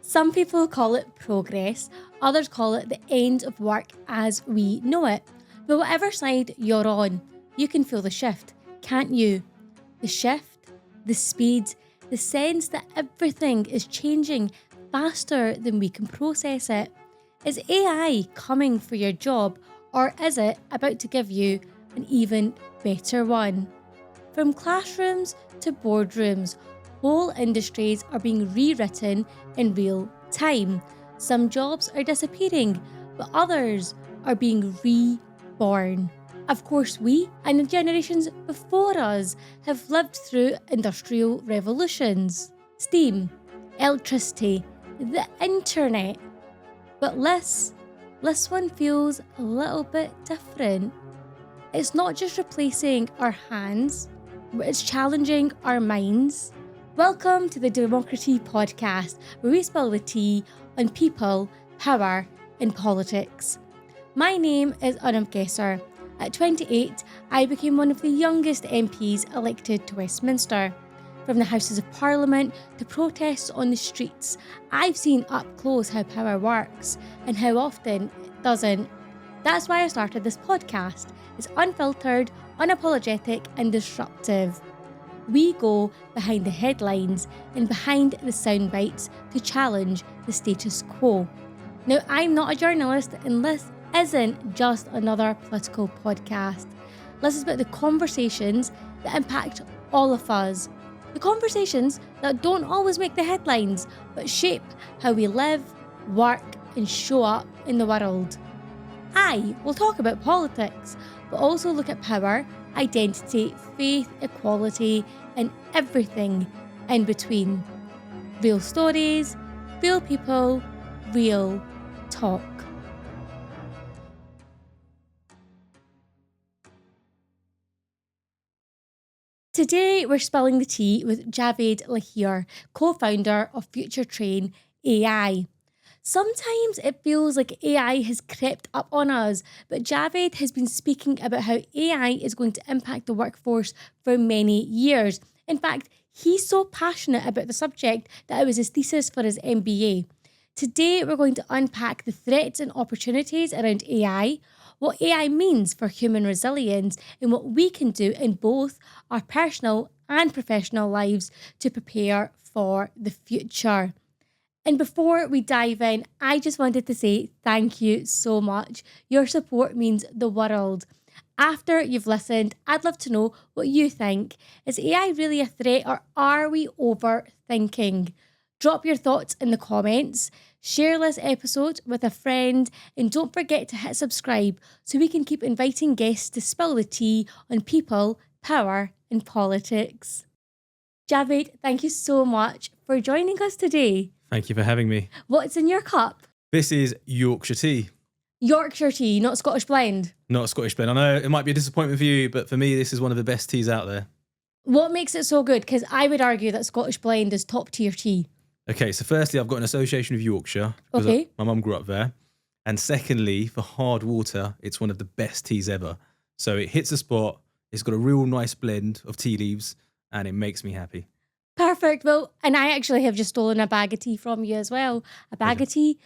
Some people call it progress, others call it the end of work as we know it. But whatever side you're on, you can feel the shift, can't you? The shift, the speed, the sense that everything is changing faster than we can process it. Is AI coming for your job, or is it about to give you an even better one? From classrooms to boardrooms, whole industries are being rewritten in real time. Some jobs are disappearing, but others are being reborn. Of course, we and the generations before us have lived through industrial revolutions, steam, electricity, the internet. But this one feels a little bit different. It's not just replacing our hands, but it's challenging our minds. Welcome to the DemocraTEA podcast, where we spill the tea on people, power, and politics. My name is Anum. At 28, I became one of the youngest MPs elected to Westminster. From the Houses of Parliament to protests on the streets, I've seen up close how power works and how often it doesn't. That's why I started this podcast. It's unfiltered, unapologetic, and disruptive. We go behind the headlines and behind the sound bites to challenge the status quo. Now, I'm not a journalist, and this isn't just another political podcast. This is about the conversations that impact all of us. The conversations that don't always make the headlines, but shape how we live, work, and show up in the world. I will talk about politics, but also look at power, identity, faith, equality, and everything in between. Real stories, real people, real talk. Today, we're spilling the tea with Javed Laher, co-founder of FutureTrain AI. Sometimes it feels like AI has crept up on us, but Javed has been speaking about how AI is going to impact the workforce for many years. In fact, he's so passionate about the subject that it was his thesis for his MBA. Today, we're going to unpack the threats and opportunities around AI, what AI means for human resilience, and what we can do in both our personal and professional lives to prepare for the future. And before we dive in, I just wanted to say thank you so much. Your support means the world. After you've listened, I'd love to know what you think. Is AI really a threat, or are we overthinking? Drop your thoughts in the comments, share this episode with a friend, and don't forget to hit subscribe so we can keep inviting guests to spill the tea on people, power, and politics. Javed, thank you so much for joining us today. Thank you for having me. What's in your cup? This is Yorkshire tea. Yorkshire tea, not Scottish blend. Not a Scottish blend. I know it might be a disappointment for you, but for me, this is one of the best teas out there. What makes it so good? Because I would argue that Scottish blend is top tier tea. Okay, so firstly, I've got an association with Yorkshire because Okay. my mum grew up there. And secondly, for hard water, it's one of the best teas ever. So it hits the spot, it's got a real nice blend of tea leaves, and it makes me happy. Perfect. Well, and I actually have just stolen a bag of tea from you as well. A bag of tea?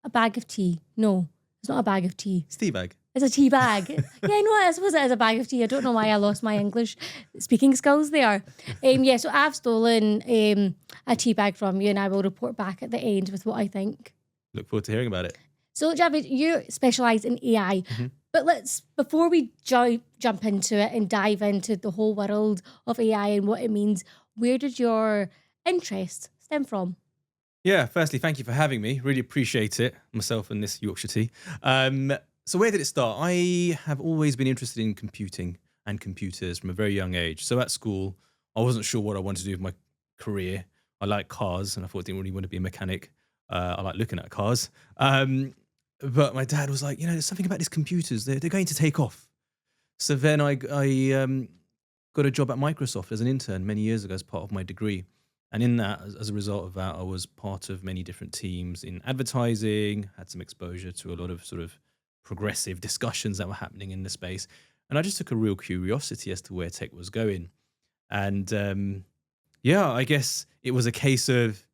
A bag of tea. No, it's not a bag of tea. It's tea bag. It's a tea bag. Yeah, no, I suppose it is a bag of tea. I don't know why I lost my English speaking skills there. Yeah, so I've stolen a tea bag from you, and I will report back at the end with what I think. Look forward to hearing about it. So, Javed, you specialise in AI. Mm-hmm. But before we jump into it and dive into the whole world of AI and what it means, where did your interest stem from? Yeah, firstly, thank you for having me. Really appreciate it, myself and this Yorkshire tea. So where did it start? I have always been interested in computing and computers from a very young age. So at school, I wasn't sure what I wanted to do with my career. I like cars, and I thought I didn't really want to be a mechanic. I like looking at cars. But my dad was like, there's something about these computers. They're going to take off. So then I got a job at Microsoft as an intern many years ago as part of my degree. And in that, as a result of that, I was part of many different teams in advertising, had some exposure to a lot of sort of progressive discussions that were happening in the space. And I just took a real curiosity as to where tech was going. And I guess it was a case of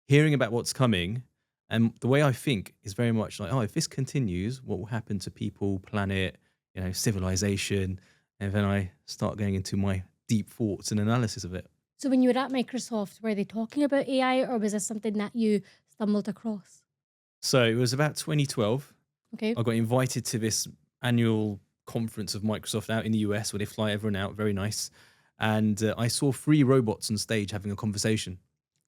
hearing about what's coming, and the way I think is very much like, oh, if this continues, what will happen to people, planet, civilization? And then I start going into my deep thoughts and analysis of it. So when you were at Microsoft, were they talking about AI, or was this something that you stumbled across? So it was about 2012. Okay. I got invited to this annual conference of Microsoft out in the US where they fly everyone out. Very nice. And I saw 3 robots on stage having a conversation.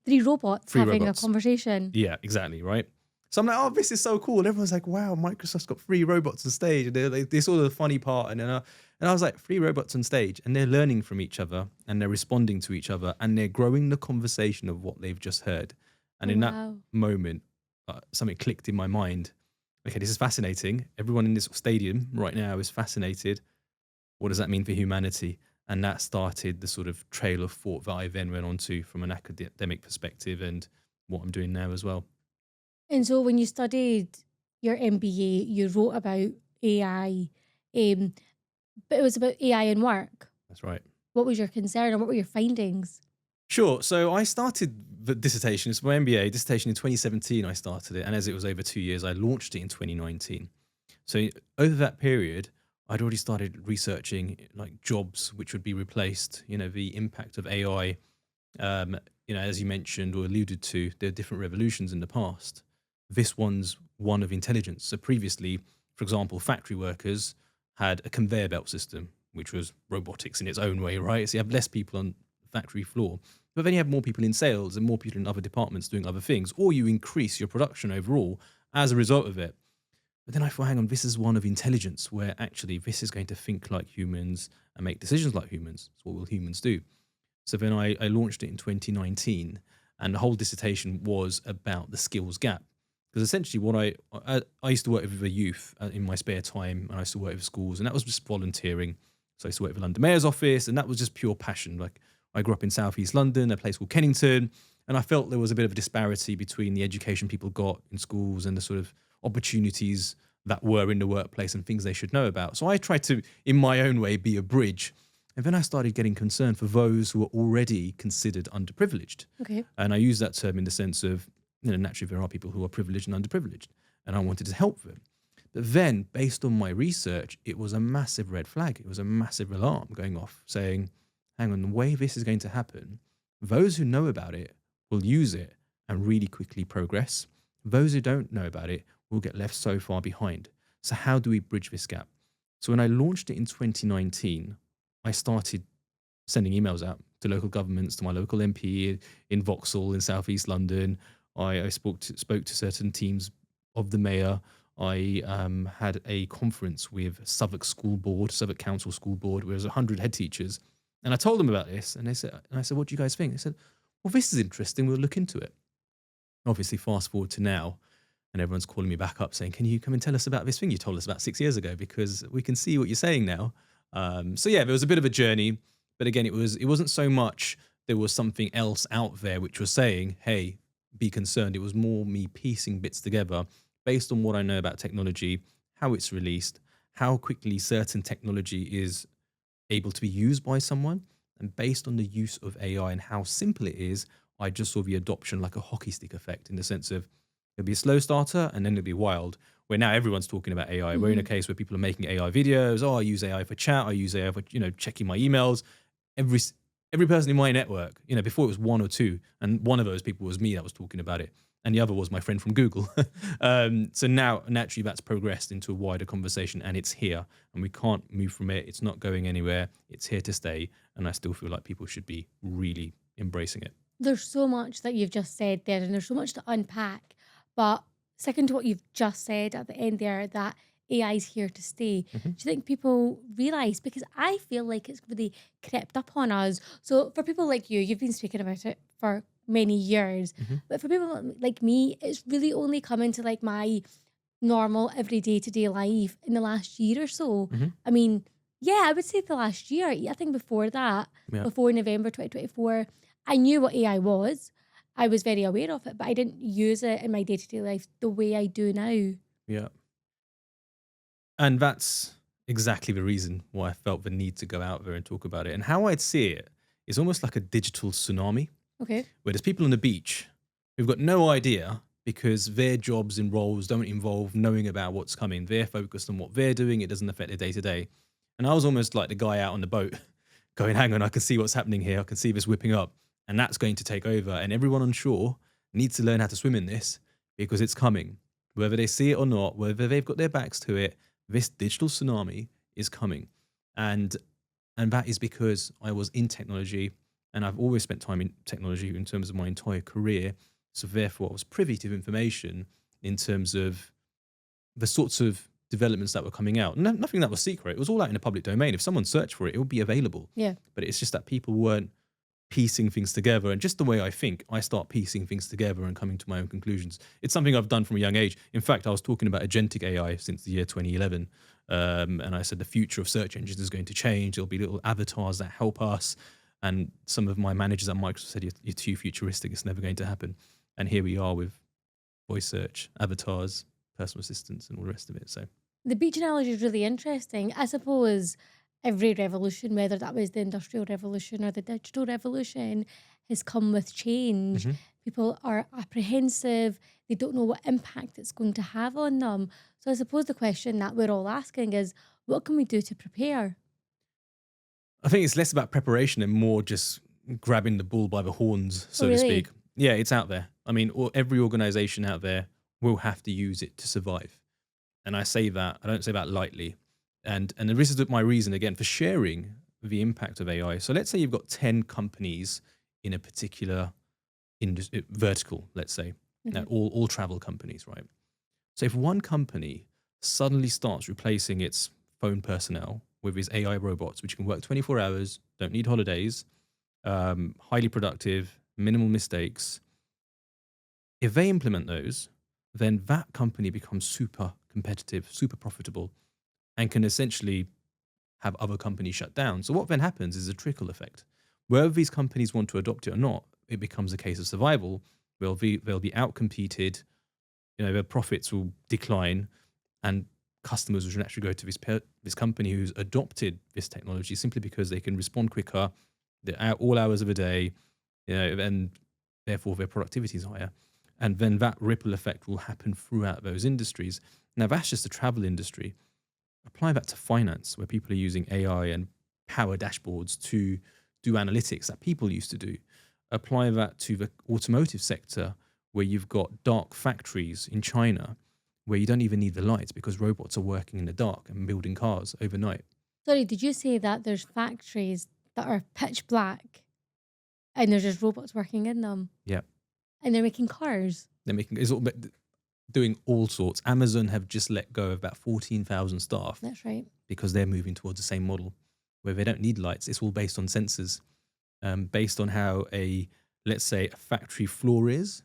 3 robots 3 having a robots. conversation. Yeah, exactly. Right. So I'm like, oh, this is so cool. And everyone's like, wow, Microsoft's got 3 robots on stage. And they saw the funny part. And I was like, 3 robots on stage. And they're learning from each other and they're responding to each other and they're growing the conversation of what they've just heard. And Oh, in that wow. moment, something clicked in my mind. Okay, this is fascinating. Everyone in this stadium right now is fascinated. What does that mean for humanity? And that started the sort of trail of thought that I then went on to from an academic perspective and what I'm doing now as well. And so when you studied your MBA, you wrote about AI, um, but it was about AI in work. That's right. What was your concern, or what were your findings? Sure. So I started the dissertation, it's my MBA dissertation in 2017. I started it. And as it was over 2 years, I launched it in 2019. So over that period, I'd already started researching like jobs which would be replaced, the impact of AI. As you mentioned or alluded to, there are different revolutions in the past. This one's one of intelligence. So previously, for example, factory workers had a conveyor belt system, which was robotics in its own way, right? So you have less people on the factory floor, but then you have more people in sales and more people in other departments doing other things, or you increase your production overall as a result of it. But then I thought, hang on, this is one of intelligence where actually this is going to think like humans and make decisions like humans. So what will humans do? So then I launched it in 2019, and the whole dissertation was about the skills gap. Because essentially, what I used to work with the youth in my spare time, and I used to work with schools, and that was just volunteering. So I used to work with the London Mayor's office, and that was just pure passion. Like I grew up in Southeast London, a place called Kennington, and I felt there was a bit of a disparity between the education people got in schools and the sort of opportunities that were in the workplace and things they should know about. So I tried to, in my own way, be a bridge. And then I started getting concerned for those who were already considered underprivileged. Okay. And I use that term in the sense of, naturally there are people who are privileged and underprivileged, and I wanted to help them. But then, based on my research, it was a massive red flag. It was a massive alarm going off saying, hang on, the way this is going to happen, those who know about it will use it and really quickly progress. Those who don't know about it will get left so far behind. So how do we bridge this gap? So when I launched it in 2019, I started sending emails out to local governments, to my local MP in Vauxhall in Southeast London. I spoke to certain teams of the mayor. I had a conference with Southwark Council School Board, where there was 100 head teachers. And I told them about this, and I said, what do you guys think? They said, well, this is interesting. We'll look into it. Obviously, fast forward to now, and everyone's calling me back up saying, can you come and tell us about this thing you told us about 6 years ago? Because we can see what you're saying now. So yeah, there was a bit of a journey, but again, it wasn't so much there was something else out there which was saying, hey, be concerned. It was more me piecing bits together based on what I know about technology, how it's released, how quickly certain technology is able to be used by someone, and based on the use of AI and how simple it is, I just saw the adoption like a hockey stick effect in the sense of it'll be a slow starter and then it'll be wild. Where now everyone's talking about AI. We're in a case where people are making AI videos. Oh, I use AI for chat. I use AI for checking my emails. Every person in my network, before it was one or two, and one of those people was me that was talking about it, and the other was my friend from Google. So now naturally that's progressed into a wider conversation, and it's here, and we can't move from it. It's not going anywhere. It's here to stay, and I still feel like people should be really embracing it. There's so much that you've just said there, and there's so much to unpack. But second to what you've just said at the end there, that AI is here to stay. Do Mhm. you think people realize? Because I feel like it's really crept up on us. So for people like you, you've been speaking about it for many years. Mhm. But for people like me, it's really only come into like my normal everyday to day life in the last year or so. Mhm. I mean, yeah, I would say the last year. I think before that, Yeah. before November 2024, I knew what AI was. I was very aware of it, but I didn't use it in my day to day life the way I do now. Yeah. And that's exactly the reason why I felt the need to go out there and talk about it. And how I'd see it is almost like a digital tsunami, Okay. where there's people on the beach We've got no idea because their jobs and roles don't involve knowing about what's coming. They're focused on what they're doing. It doesn't affect their day to day. And I was almost like the guy out on the boat going, hang on, I can see what's happening here. I can see this whipping up. And that's going to take over. And everyone on shore needs to learn how to swim in this because it's coming. Whether they see it or not, whether they've got their backs to it, this digital tsunami is coming. And that is because I was in technology and I've always spent time in technology in terms of my entire career. So therefore, I was privy to information in terms of the sorts of developments that were coming out. Nothing that was secret. It was all out in the public domain. If someone searched for it, it would be available. Yeah. But it's just that people weren't piecing things together. And just the way I think, I start piecing things together and coming to my own conclusions. It's something I've done from a young age. In fact, I was talking about agentic AI since the year 2011. And I said the future of search engines is going to change. There'll be little avatars that help us. And some of my managers at Microsoft said, you're too futuristic. It's never going to happen. And here we are with voice search, avatars, personal assistants, and all the rest of it. So The beach analogy is really interesting. I suppose every revolution, whether that was the Industrial Revolution or the Digital Revolution, has come with change. People are apprehensive. They don't know what impact it's going to have on them. So I suppose the question that we're all asking is, what can we do to prepare? I think it's less about preparation and more just grabbing the bull by the horns, so Oh, to really? speak. Yeah, it's out there. I mean, every organization out there will have to use it to survive. And I say that, I don't say that lightly. And this is my reason, again, for sharing the impact of AI. So let's say you've got 10 companies in a particular vertical, let's say, now, all travel companies, right? So if one company suddenly starts replacing its phone personnel with these AI robots, which can work 24 hours, don't need holidays, highly productive, minimal mistakes, if they implement those, then that company becomes super competitive, super profitable, and can essentially have other companies shut down. So what then happens is a trickle effect. Whether these companies want to adopt it or not, it becomes a case of survival. They'll be outcompeted, their profits will decline, and customers will naturally go to this company who's adopted this technology simply because they can respond quicker, they're out all hours of the day, and therefore their productivity is higher. And then that ripple effect will happen throughout those industries. Now, that's just the travel industry. Apply that to finance, where people are using AI and power dashboards to do analytics that people used to do. Apply that to the automotive sector, where you've got dark factories in China, where you don't even need the lights because robots are working in the dark and building cars overnight. Sorry, did you say that there's factories that are pitch black and there's just robots working in them? Yeah. And they're making cars? They're doing all sorts. Amazon have just let go of about 14,000 staff. That's right. Because they're moving towards the same model where they don't need lights. It's all based on sensors, based on how let's say a factory floor is.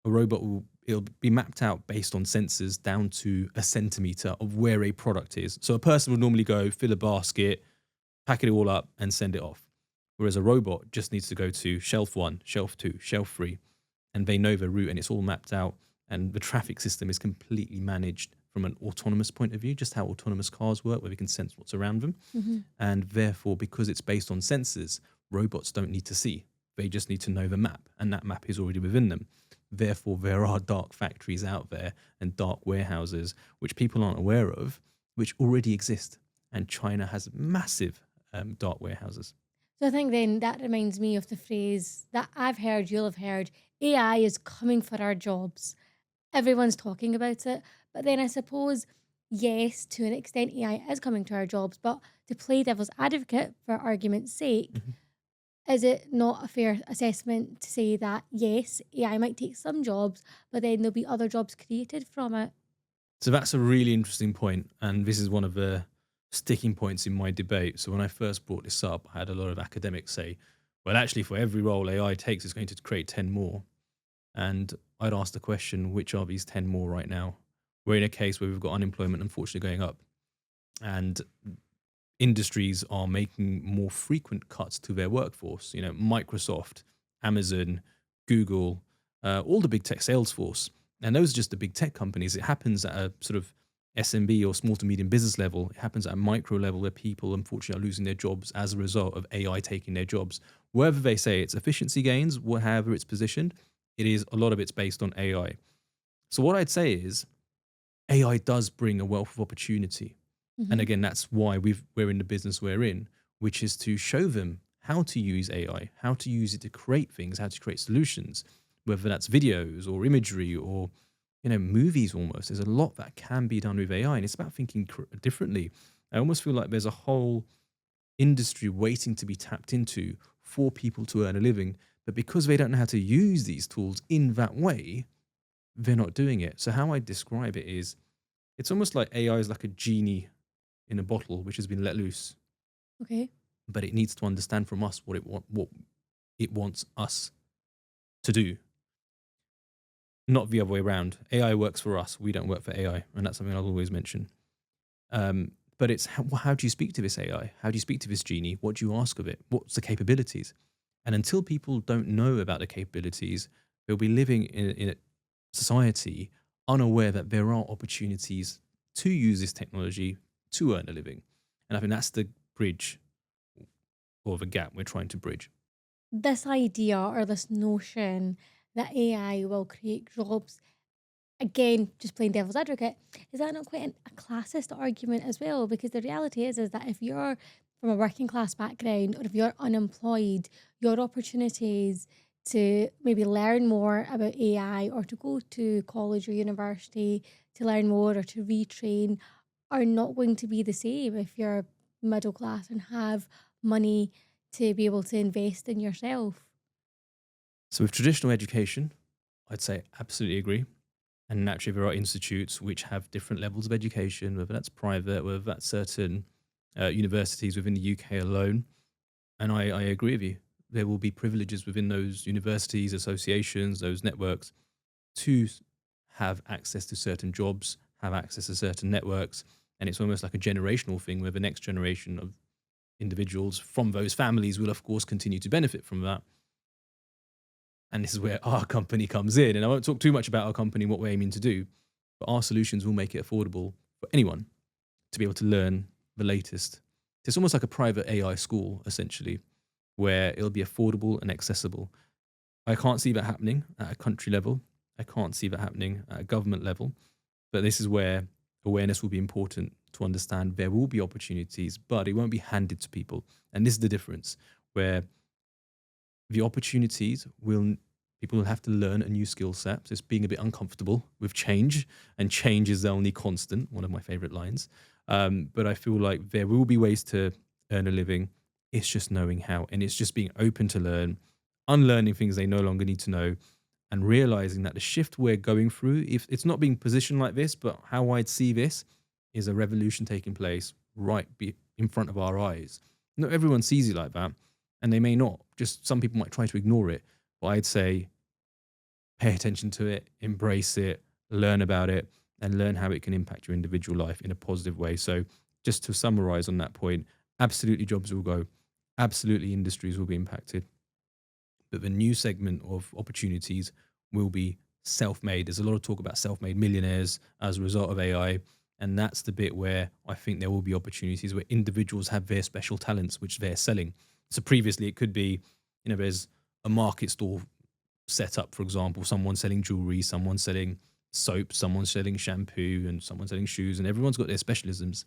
A robot it'll be mapped out based on sensors down to a centimeter of where a product is. So a person would normally go fill a basket, pack it all up and send it off. Whereas a robot just needs to go to shelf 1, shelf 2, shelf 3, and they know the route and it's all mapped out. And the traffic system is completely managed from an autonomous point of view, just how autonomous cars work, where we can sense what's around them. And therefore, because it's based on sensors, robots don't need to see. They just need to know the map, and that map is already within them. Therefore, there are dark factories out there and dark warehouses, which people aren't aware of, which already exist. And China has massive dark warehouses. So I think then that reminds me of the phrase that I've heard, you'll have heard, AI is coming for our jobs. Everyone's talking about it. But then I suppose, yes, to an extent, AI is coming to our jobs. But to play devil's advocate, for argument's sake, is it not a fair assessment to say that, yes, AI might take some jobs, but then there'll be other jobs created from it? So that's a really interesting point, and this is one of the sticking points in my debate. So when I first brought this up, I had a lot of academics say, well, actually, for every role AI takes, it's going to create 10 more. And I'd ask the question, which are these 10 more right now? We're in a case where we've got unemployment, unfortunately, going up. And industries are making more frequent cuts to their workforce. Microsoft, Amazon, Google, all the big tech, Salesforce. And those are just the big tech companies. It happens at a sort of SMB or small to medium business level. It happens at a micro level where people, unfortunately, are losing their jobs as a result of AI taking their jobs. Wherever they say it's efficiency gains, however it's positioned, A lot of it's based on AI. So what I'd say is AI does bring a wealth of opportunity. And Hmm. again, that's why we're in the business we're in, which is to show them how to use AI, how to use it to create things, how to create solutions, whether that's videos or imagery or movies. Almost, there's a lot that can be done with AI, and it's about thinking differently. I almost feel like there's a whole industry waiting to be tapped into for people to earn a living, but because they don't know how to use these tools in that way, they're not doing it. So how I describe it is, it's almost like AI is like a genie in a bottle which has been let loose, Okay. but it needs to understand from us what it wants us to do, not the other way around. AI works for us, we don't work for AI, and that's something I'll always mention. But it's how do you speak to this AI? How do you speak to this genie? What do you ask of it? What's the capabilities? And until people don't know about the capabilities, they'll be living in a society unaware that there are opportunities to use this technology to earn a living. And I think that's the bridge or the gap we're trying to bridge. This idea or this notion that AI will create jobs, again, just playing devil's advocate, is that not quite a classist argument as well? Because the reality is that if you're from a working class background or if you're unemployed, your opportunities to maybe learn more about AI or to go to college or university to learn more or to retrain are not going to be the same if you're middle class and have money to be able to invest in yourself. So with traditional education, I'd say absolutely agree. And naturally, there are institutes which have different levels of education, whether that's private, whether that's certain universities within the UK alone. And I agree with you. There will be privileges within those universities, associations, those networks to have access to certain jobs, have access to certain networks. And it's almost like a generational thing where the next generation of individuals from those families will, of course, continue to benefit from that. And this is where our company comes in. And I won't talk too much about our company and what we're aiming to do, but our solutions will make it affordable for anyone to be able to learn the latest. It's almost like a private AI school, essentially, where it'll be affordable and accessible. I can't see that happening at a country level. I can't see that happening at a government level. But this is where awareness will be important to understand there will be opportunities, but it won't be handed to people. And this is the difference where the opportunities will people will have to learn a new skill set. So it's being a bit uncomfortable with change, and change is the only constant. One of my favorite lines. But I feel like there will be ways to earn a living. It's just knowing how, and it's just being open to learn, unlearning things they no longer need to know, and realizing that the shift we're going through, if it's not being positioned like this, but how I'd see this is a revolution taking place in front of our eyes. Not everyone sees it like that, and they may not. Just some people might try to ignore it. But I'd say pay attention to it, embrace it, learn about it, and learn how it can impact your individual life in a positive way. So, just to summarize on that point, absolutely jobs will go, absolutely industries will be impacted, but the new segment of opportunities will be self-made. There's a lot of talk about self-made millionaires as a result of AI, and that's the bit where I think there will be opportunities where individuals have their special talents which they're selling. So previously it could be, there's a market stall set up, for example, someone selling jewelry, someone selling soap, someone selling shampoo, and someone selling shoes, and everyone's got their specialisms.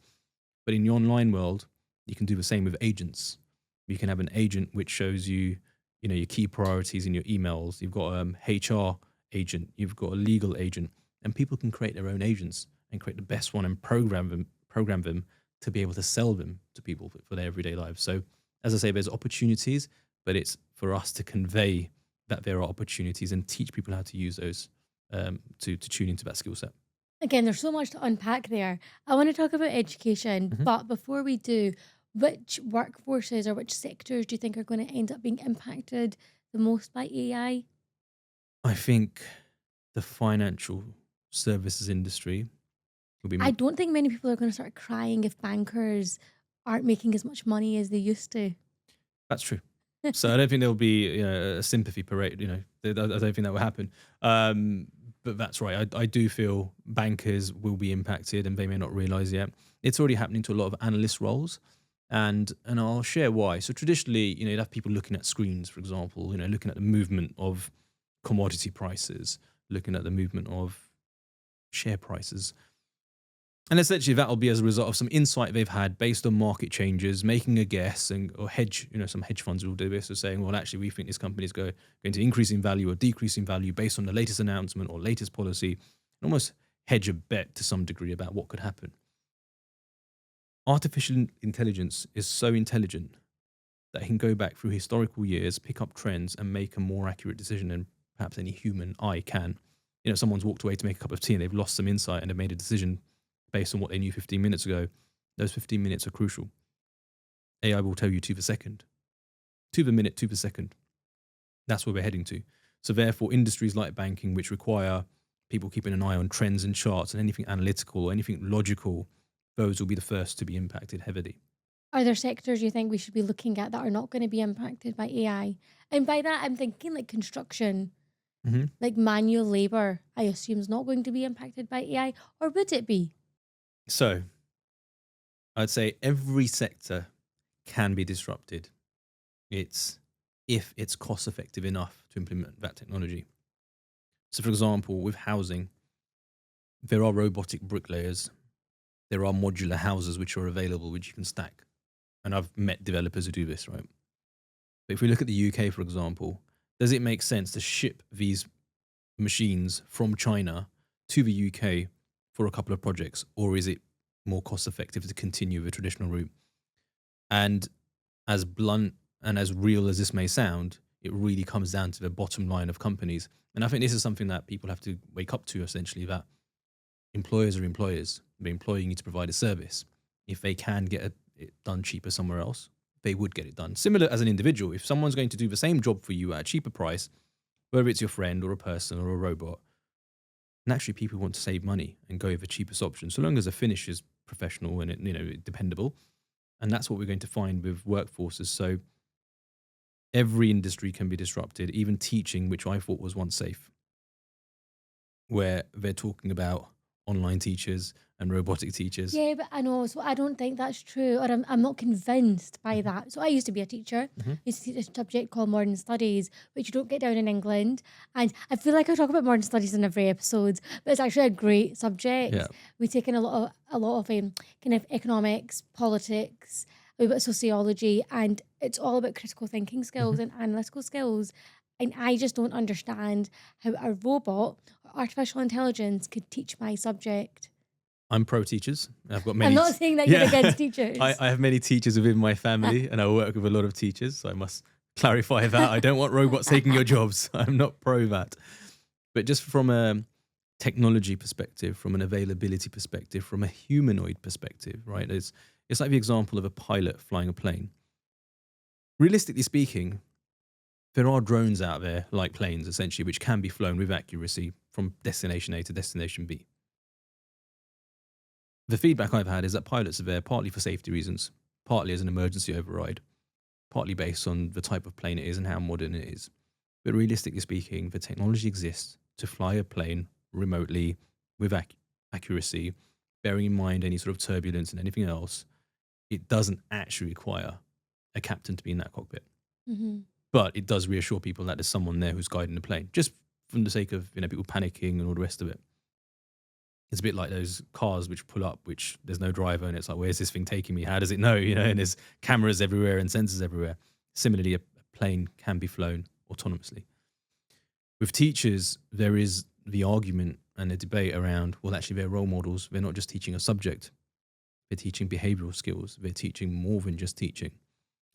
But in the online world, you can do the same with agents. You can have an agent which shows you, your key priorities in your emails. You've got HR agent, you've got a legal agent, and people can create their own agents and create the best one and program them to be able to sell them to people for their everyday lives. So, as I say, there's opportunities, but it's for us to convey that there are opportunities and teach people how to use those to tune into that skill set. Again, there's so much to unpack there. I want to talk about education, Mhm. but before we do, which workforces or which sectors do you think are going to end up being impacted the most by AI? I think the financial services industry will be. I don't think many people are going to start crying if bankers aren't making as much money as they used to. That's true. So I don't think there'll be a sympathy parade. I don't think that will happen. But that's right. I do feel bankers will be impacted, and they may not realize yet. It's already happening to a lot of analyst roles, and I'll share why. So traditionally, you'd have people looking at screens, for example, looking at the movement of commodity prices, looking at the movement of share prices. And essentially that will be as a result of some insight they've had based on market changes, making a guess, and or hedge, some hedge funds will do this, so saying, well, actually, we think this company is going to increase in value or decrease in value based on the latest announcement or latest policy, and almost hedge a bet to some degree about what could happen. Artificial intelligence is so intelligent that it can go back through historical years, pick up trends, and make a more accurate decision than perhaps any human eye can. Someone's walked away to make a cup of tea and they've lost some insight and they've made a decision based on what they knew 15 minutes ago. Those 15 minutes are crucial. AI will tell you to the second. To the minute, to the second. That's where we're heading to. So therefore, industries like banking, which require people keeping an eye on trends and charts and anything analytical or anything logical, those will be the first to be impacted heavily. Are there sectors you think we should be looking at that are not going to be impacted by AI? And by that, I'm thinking like construction, like manual labor, I assume is not going to be impacted by AI, or would it be? So I'd say every sector can be disrupted. It's if it's cost effective enough to implement that technology. So for example, with housing, there are robotic bricklayers. There are modular houses which are available, which you can stack. And I've met developers who do this, right? But if we look at the UK, for example, does it make sense to ship these machines from China to the UK for a couple of projects? Or is it more cost effective to continue the traditional route? And as blunt and as real as this may sound, it really comes down to the bottom line of companies. And I think this is something that people have to wake up to, essentially, that employers are employers. The employer needs to provide a service. If they can get it done cheaper somewhere else, they would get it done. Similar as an individual, if someone's going to do the same job for you at a cheaper price, whether it's your friend or a person or a robot, naturally people want to save money and go with the cheapest option, so long as the finish is professional and dependable. And that's what we're going to find with workforces. So every industry can be disrupted, even teaching, which I thought was once safe, where they're talking about online teachers and robotic teachers. Yeah, but I know. So I don't think that's true, or I'm not convinced by that. So I used to be a teacher. I used to teach a subject called modern studies, which you don't get down in England. And I feel like I talk about modern studies in every episode, but it's actually a great subject. Yeah. We take in a lot of kind of economics, politics, a bit of sociology, and it's all about critical thinking skills and analytical skills. And I just don't understand how a robot or artificial intelligence could teach my subject. I'm pro teachers. I've got many. I'm not saying that you're against teachers. I have many teachers within my family, and I work with a lot of teachers. So I must clarify that. I don't want robots taking your jobs. I'm not pro that. But just from a technology perspective, from an availability perspective, from a humanoid perspective, right? It's like the example of a pilot flying a plane. Realistically speaking, there are drones out there, like planes, essentially, which can be flown with accuracy from destination A to destination B. The feedback I've had is that pilots are there partly for safety reasons, partly as an emergency override, partly based on the type of plane it is and how modern it is. But realistically speaking, the technology exists to fly a plane remotely with accuracy, bearing in mind any sort of turbulence and anything else. It doesn't actually require a captain to be in that cockpit. But it does reassure people that there's someone there who's guiding the plane, just from the sake of people panicking and all the rest of it. It's a bit like those cars which pull up, which there's no driver, and it's like, where's this thing taking me? How does it know? And there's cameras everywhere and sensors everywhere. Similarly, a plane can be flown autonomously. With teachers, there is the argument and the debate around, well, actually, they're role models. They're not just teaching a subject. They're teaching behavioral skills. They're teaching more than just teaching.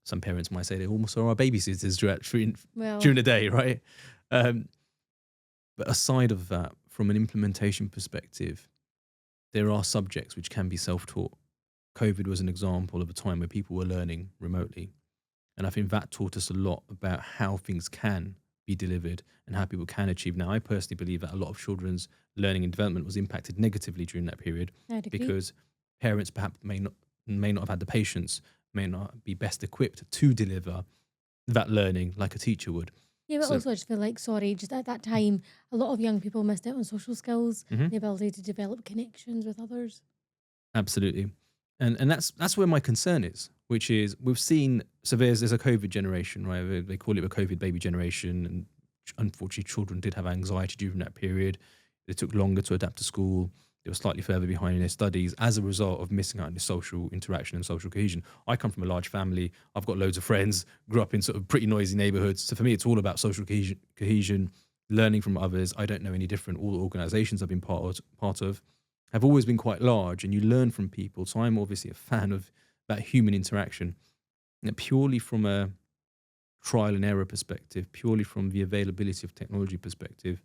Some parents might say they almost are our babysitters during the day, right? But aside of that, from an implementation perspective, there are subjects which can be self-taught. COVID was an example of a time where people were learning remotely. And I think that taught us a lot about how things can be delivered and how people can achieve. Now, I personally believe that a lot of children's learning and development was impacted negatively during that period because parents perhaps may not have had the patience, may not be best equipped to deliver that learning like a teacher would. Yeah, but also I just feel like, just at that time, a lot of young people missed out on social skills, the ability to develop connections with others. Absolutely. And that's where my concern is, which is we've seen, so there's a COVID generation, right? They call it a COVID baby generation, and unfortunately, children did have anxiety during that period. They took longer to adapt to school. They were slightly further behind in their studies as a result of missing out on the social interaction and social cohesion. I come from a large family. I've got loads of friends, grew up in sort of pretty noisy neighborhoods. So for me, it's all about social cohesion, learning from others. I don't know any different. All the organizations I've been part of have always been quite large, and you learn from people. So I'm obviously a fan of that human interaction. And purely from a trial and error perspective, purely from the availability of technology perspective,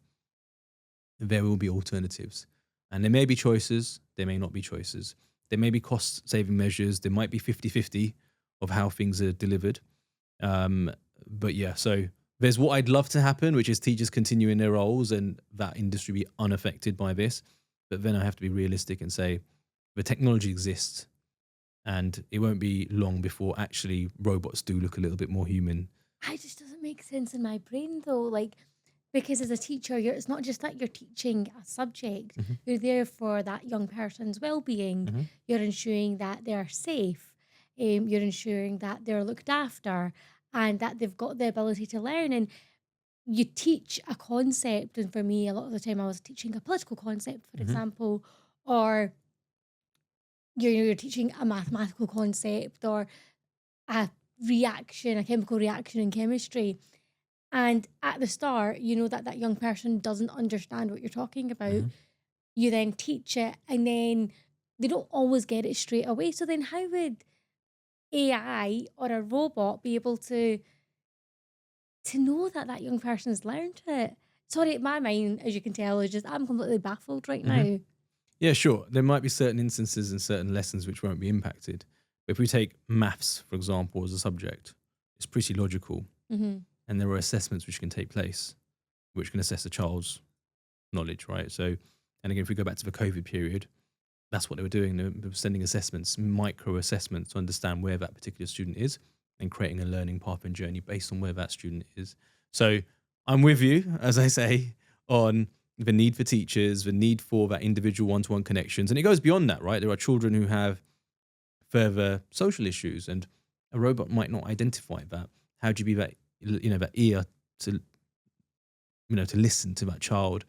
there will be alternatives. And there may be choices, there may not be choices. There may be cost saving measures, there might be 50-50 of how things are delivered. But yeah, so there's what I'd love to happen, which is teachers continue in their roles and that industry be unaffected by this. But then I have to be realistic and say the technology exists and it won't be long before actually robots do look a little bit more human. It just doesn't make sense in my brain though. Like, because as a teacher, it's not just that you're teaching a subject, Mhm. you're there for that young person's well being. Mhm. You're ensuring that they're safe, you're ensuring that they're looked after and that they've got the ability to learn. And you teach a concept. And for me, a lot of the time, I was teaching a political concept, for Mhm. example, or you're teaching a mathematical concept or a a chemical reaction in chemistry. And at the start, you know that that young person doesn't understand what you're talking about. Mhm. You then teach it, and then they don't always get it straight away. So then, how would AI or a robot be able to know that that young person's learned it? Sorry, my mind, as you can tell, is just I'm completely baffled right Mhm. now. Yeah, sure. There might be certain instances and certain lessons which won't be impacted. But if we take maths, for example, as a subject, it's pretty logical. Hmm. And there are assessments which can take place, which can assess a child's knowledge, right? So, and again, if we go back to the COVID period, that's what they were doing. They were sending assessments, micro assessments to understand where that particular student is and creating a learning path and journey based on where that student is. So I'm with you, as I say, on the need for teachers, the need for that individual one-to-one connections. And it goes beyond that, right? There are children who have further social issues and a robot might not identify that. How do you be that, that ear to, to listen to that child?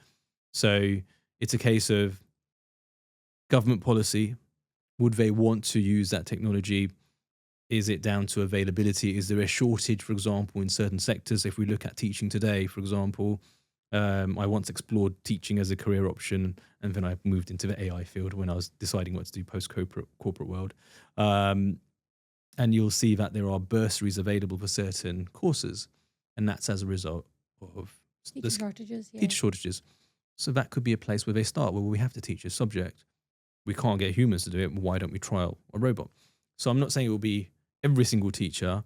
So it's a case of government policy. Would they want to use that technology? Is it down to availability? Is there a shortage, for example, in certain sectors? If we look at teaching today, for example, I once explored teaching as a career option, and then I moved into the AI field when I was deciding what to do post corporate world. And you'll see that there are bursaries available for certain courses, and that's as a result of the Teacher shortages, yeah. teacher shortages. So that could be a place where they start. Well, we have to teach a subject. We can't get humans to do it. Why don't we trial a robot? So I'm not saying it will be every single teacher,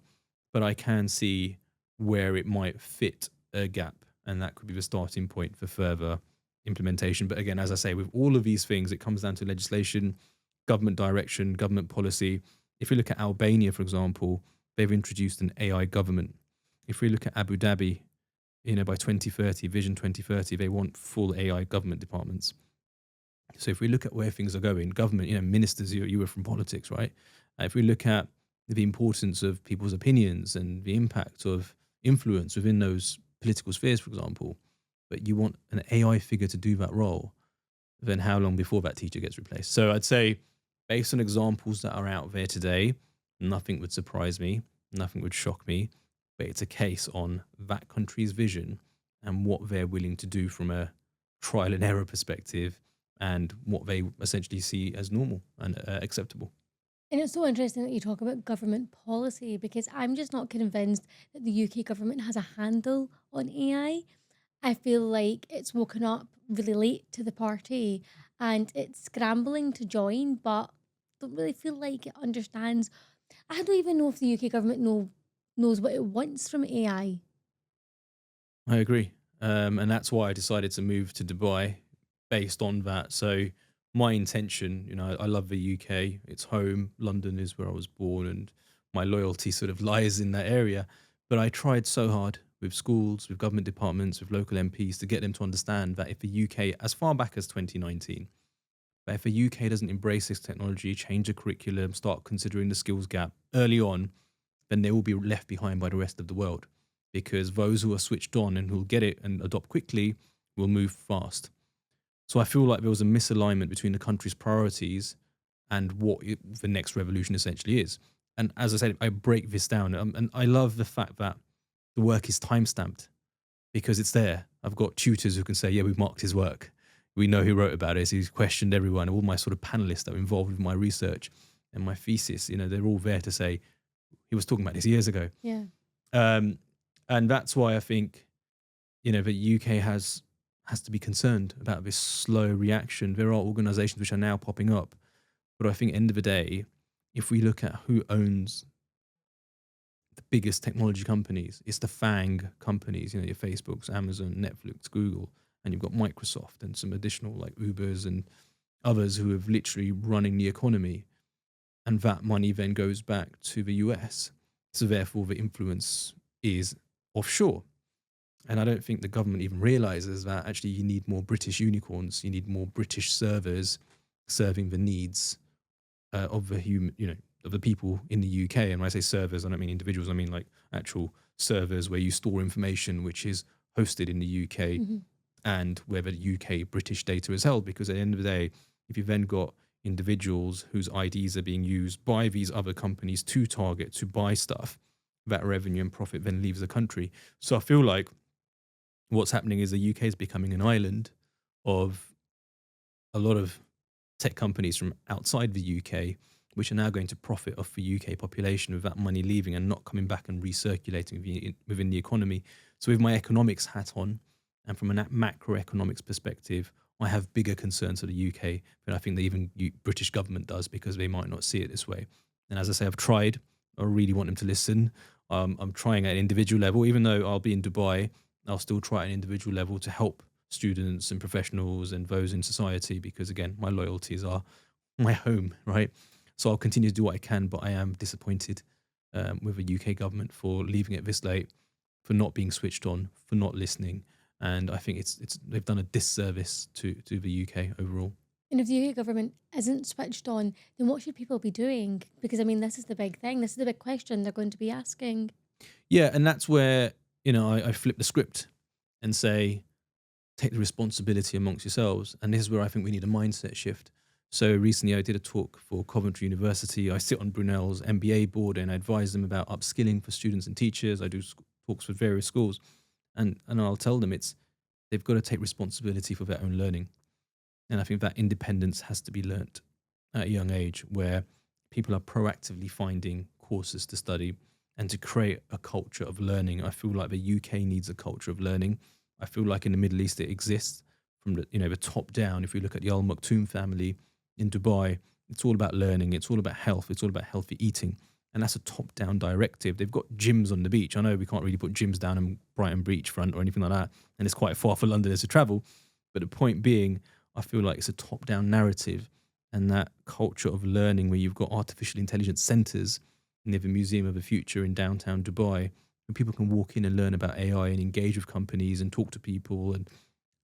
but I can see where it might fit a gap. And that could be the starting point for further implementation. But again, as I say, with all of these things, it comes down to legislation, government direction, government policy. If we look at Albania, for example, they've introduced an AI government. If we look at Abu Dhabi, by 2030, Vision 2030, they want full AI government departments. So if we look at where things are going, government, ministers, you were from politics, right? If we look at the importance of people's opinions and the impact of influence within those political spheres, for example, but you want an AI figure to do that role, then how long before that teacher gets replaced? So I'd say, based on examples that are out there today, nothing would surprise me, nothing would shock me, but it's a case on that country's vision and what they're willing to do from a trial and error perspective and what they essentially see as normal and acceptable. And it's so interesting that you talk about government policy because I'm just not convinced that the UK government has a handle on AI. I feel like it's woken up really late to the party and it's scrambling to join, but don't really feel like it understands. I don't even know if the UK government knows what it wants from AI. I agree. And that's why I decided to move to Dubai based on that. So my intention, I love the UK. It's home. London is where I was born and my loyalty sort of lies in that area. But I tried so hard with schools, with government departments, with local MPs to get them to understand that if the UK, as far back as 2019, that if the UK doesn't embrace this technology, change the curriculum, start considering the skills gap early on, then they will be left behind by the rest of the world because those who are switched on and who'll get it and adopt quickly will move fast. So I feel like there was a misalignment between the country's priorities and what the next revolution essentially is. And as I said, I break this down, and I love the fact that the work is time stamped because it's there. I've got tutors who can say, yeah, we've marked his work. We know who wrote about it. He's questioned everyone. All my sort of panelists that were involved with my research and my thesis, they're all there to say, he was talking about this years ago. Yeah. And that's why I think, the UK has to be concerned about this slow reaction. There are organizations which are now popping up. But I think end of the day, if we look at who owns the biggest technology companies, it's the FANG companies, your Facebooks, Amazon, Netflix, Google, and you've got Microsoft and some additional like Ubers and others who have literally running the economy. And that money then goes back to the US. So therefore the influence is offshore. And I don't think the government even realizes that actually you need more British unicorns. You need more British servers serving the needs of the of the people in the UK. And when I say servers, I don't mean individuals. I mean like actual servers where you store information which is hosted in the UK and where the UK British data is held. Because at the end of the day, if you've then got individuals whose IDs are being used by these other companies to target, to buy stuff, that revenue and profit then leaves the country. So I feel like what's happening is the UK is becoming an island of a lot of tech companies from outside the UK, which are now going to profit off the UK population with that money leaving and not coming back and recirculating within the economy. So with my economics hat on, and from a macroeconomics perspective, I have bigger concerns for the UK than I think the even British government does, because they might not see it this way. And as I say, I've tried. I really want them to listen. I'm trying at an individual level. Even though I'll be in Dubai, I'll still try at an individual level to help students and professionals and those in society, because again, my loyalties are my home, right? So I'll continue to do what I can, but I am disappointed with the UK government for leaving it this late, for not being switched on, for not listening. And I think they've done a disservice to the UK overall. And if the UK government isn't switched on, then what should people be doing? Because, I mean, this is the big thing. This is the big question they're going to be asking. Yeah, and that's where, I flip the script and say, take the responsibility amongst yourselves. And this is where I think we need a mindset shift. So recently I did a talk for Coventry University. I sit on Brunel's MBA board and I advise them about upskilling for students and teachers. I do talks with various schools. And I'll tell them they've got to take responsibility for their own learning. And I think that independence has to be learnt at a young age, where people are proactively finding courses to study and to create a culture of learning. I feel like the UK needs a culture of learning. I feel like in the Middle East it exists from the top down. If you look at the Al Maktoum family in Dubai, it's all about learning. It's all about health. It's all about healthy eating. And that's a top-down directive. They've got gyms on the beach. I know we can't really put gyms down in Brighton beachfront or anything like that, and it's quite far for Londoners to travel. But the point being, I feel like it's a top-down narrative, and that culture of learning where you've got artificial intelligence centres near the Museum of the Future in downtown Dubai, where people can walk in and learn about AI and engage with companies and talk to people and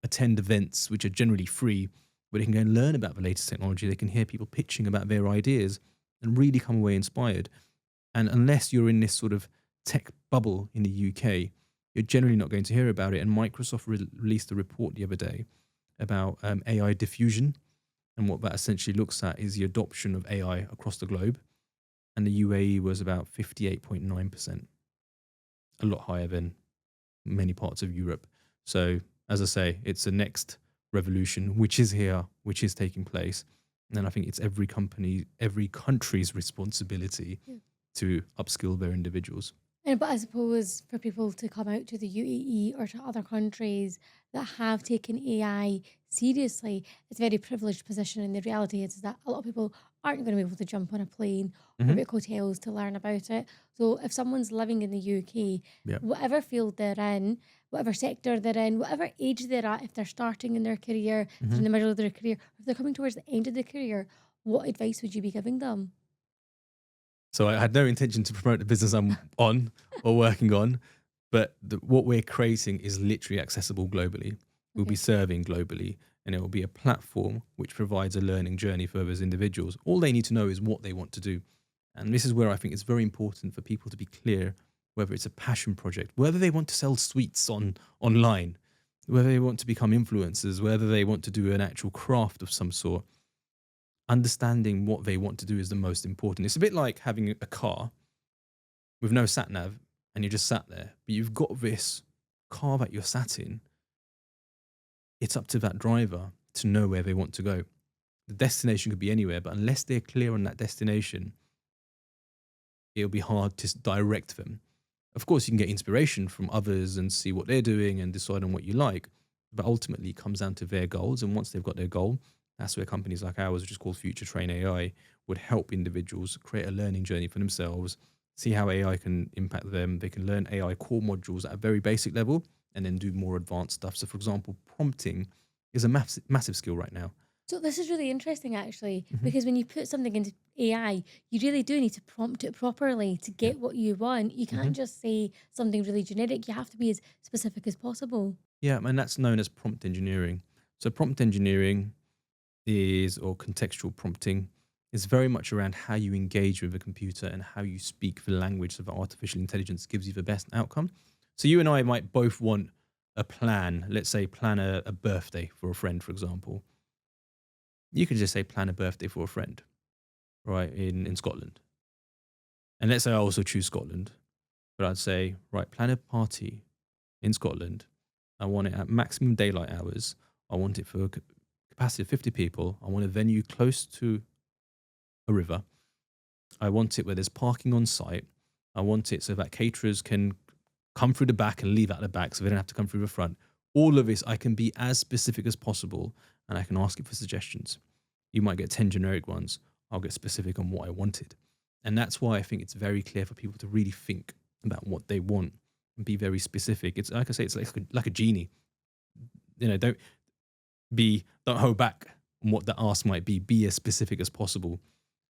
attend events which are generally free, where they can go and learn about the latest technology. They can hear people pitching about their ideas and really come away inspired. And unless you're in this sort of tech bubble in the UK, you're generally not going to hear about it. And Microsoft released a report the other day about AI diffusion. And what that essentially looks at is the adoption of AI across the globe. And the UAE was about 58.9%, a lot higher than many parts of Europe. So, as I say, it's the next revolution, which is here, which is taking place. And I think it's every country's responsibility to upskill their individuals. But I suppose for people to come out to the UAE or to other countries that have taken AI seriously, it's a very privileged position. And the reality is that a lot of people aren't going to be able to jump on a plane or book hotels to learn about it. So if someone's living in the UK, whatever field they're in, whatever sector they're in, whatever age they're at, if they're starting in their career, if they're in the middle of their career, if they're coming towards the end of their career, what advice would you be giving them? So I had no intention to promote the business I'm on or working on, but what we're creating is literally accessible globally. We'll be serving globally, and it will be a platform which provides a learning journey for those individuals. All they need to know is what they want to do. And this is where I think it's very important for people to be clear whether it's a passion project, whether they want to sell sweets online, whether they want to become influencers, whether they want to do an actual craft of some sort. Understanding what they want to do is the most important. It's a bit like having a car with no sat nav and you're just sat there, but you've got this car that you're sat in. It's up to that driver to know where they want to go. The destination could be anywhere, but unless they're clear on that destination, it'll be hard to direct them. Of course, you can get inspiration from others and see what they're doing and decide on what you like, but ultimately it comes down to their goals. And once they've got their goal, that's where companies like ours, which is called FutureTrain AI, would help individuals create a learning journey for themselves, see how AI can impact them. They can learn AI core modules at a very basic level and then do more advanced stuff. So, for example, prompting is a massive skill right now. So this is really interesting, actually, because when you put something into AI, you really do need to prompt it properly to get what you want. You can't just say something really generic. You have to be as specific as possible. Yeah, and that's known as prompt engineering. So prompt engineering or contextual prompting is very much around how you engage with a computer and how you speak the language so that artificial intelligence gives you the best outcome. So you and I might both want a plan, let's say plan a birthday for a friend, for example. You could just say plan a birthday for a friend, right, in Scotland. And let's say I also choose Scotland, but I'd say, right, plan a party in Scotland. I want it at maximum daylight hours. I want it for a capacity of 50 people. I want a venue close to a river. I want it where there's parking on site. I want it so that caterers can come through the back and leave out the back so they don't have to come through the front. All of this, I can be as specific as possible and I can ask it for suggestions. You might get 10 generic ones. I'll get specific on what I wanted. And that's why I think it's very clear for people to really think about what they want and be very specific. It's like I say, it's like a genie. You know, don't hold back on what the ask might be. Be as specific as possible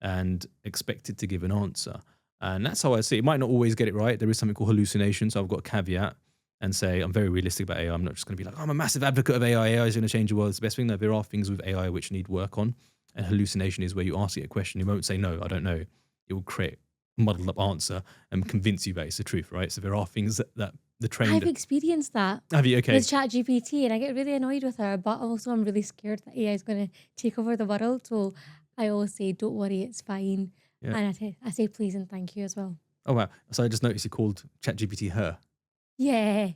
and expect it to give an answer. And that's how I see it. It might not always get it right. There is something called hallucination. So I've got a caveat and say I'm very realistic about AI. I'm not just going to be like, I'm a massive advocate of AI. AI is going to change the world. It's the best thing. No, there are things with AI which need work on. And hallucination is where you ask it a question. It won't say, no, I don't know. It will create a muddled up answer and convince you that it's the truth, right? So there are things that the trained... I've experienced that. Have you? Okay. With ChatGPT, and I get really annoyed with her, but also I'm really scared that AI is going to take over the world. So I always say, don't worry, it's fine. Yeah. And I say please and thank you as well. Oh, wow. So I just noticed you called ChatGPT her. Yeah.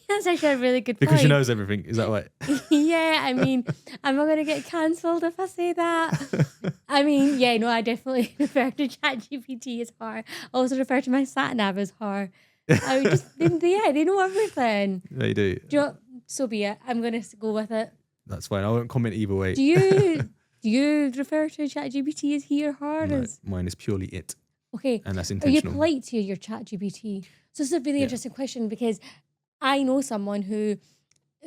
That's actually a really good point. Because she knows everything. Is that right? Yeah, I mean, I'm not going to get cancelled if I say that. I mean, yeah, no, I definitely refer to ChatGPT as her. I also refer to my sat nav as her. I mean, they know everything. They do. So be it. I'm going to go with it. That's fine. I won't comment either way. Do you refer to ChatGPT as he or her? No, mine is purely it. Okay. And that's Are intentional. you polite to your ChatGPT? So this is a really interesting question because I know someone who,